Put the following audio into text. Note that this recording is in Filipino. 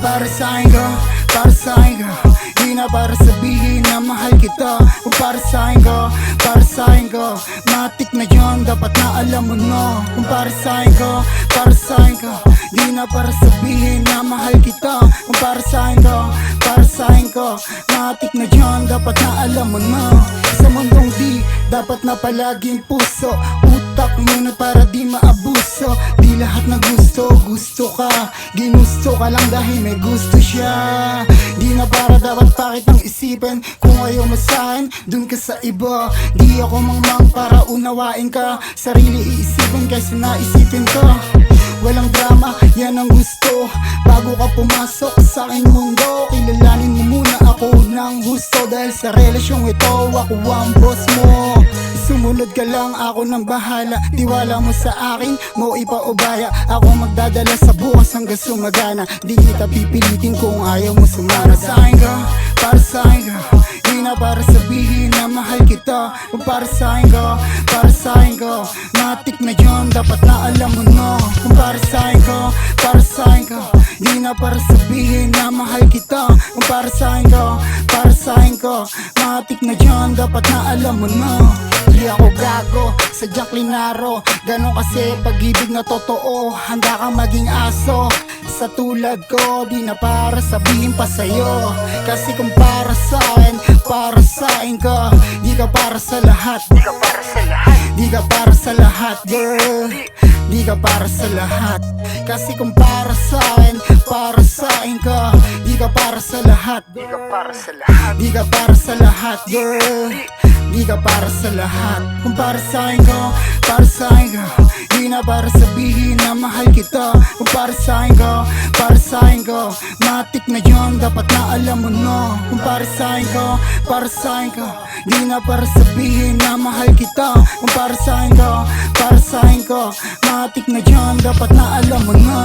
para sa'kin ka, para sa'kin ka. Di na para sabihin na mahal kita. Kung para sa'kin ka, para sa'kin ka. Matik na yun, dapat na alam mo no. Kung para sa'kin ka, para sa'kin ka. Di na para sabihin na mahal kita. Kung para sa'kin ka, para sa'kin ka. Matik na yun, dapat na alam mo no. Sa mundong di, dapat na palaging puso. Utak muna para di maabuso. Di lahat na gusto, gusto ka. Ginusto ka lang dahil may gusto siya. Di na para dapat bakit ang isipin. Kung ayaw mo sa'kin, dun ka sa iba. Di ako mangmang para unawain ka. Sarili iisipin kaysa naisipin ka. Walang drama, yan ang gusto. Bago ka pumasok sa aking mundo, kilalanin mo muna ako ng gusto. Dahil sa relasyong ito, ako ang boss mo. Sumunod ka lang, ako nang bahala. Tiwala mo sa akin, mo ipaubaya. Ako magdadala sa bukas hanggang sumagana. Di kita pipilitin kung ayaw mo sumana. Para sa'kin ka, para sa'kin ka. Di na para sabihin na mahal kita. Kung para sa'kin ka, para sa'kin ka. Matik na yun, dapat na alam mo no. Kung para sa'kin ka, para sa'kin ka. Di na para sabihin na mahal kita. Kung para sa'kin ka, para sa'kin ka. Matik na yun, dapat na alam mo no. Di ako gago, sadyang klinaro. Ganon kasi pag-ibig na totoo. Handa kang maging aso sa tulad ko, di na para sabihin pa sa'yo. Kasi kung para sa'kin ka. Di ka para sa lahat, di ka para sa lahat. Di ka para sa lahat, girl. Di ka para sa lahat. Kasi kung para sa'kin ka. Di ka para sa lahat, di ka para sa lahat. Di ka para sa lahat, girl. Di ka para sa lahat. Kung para sa'kin ka, para sa'kin ka. Di na para sabihin na mahal kita. Kung para sa'kin ka, para sa'kin ka. Matik na yun, dapat na alam mo no. Kung para sa'kin ka, para sa'kin ka. Di na para sabihin na mahal kita. Kung para sa'kin ka, para sa'kin ka. Matik na yun, dapat na alam mo no.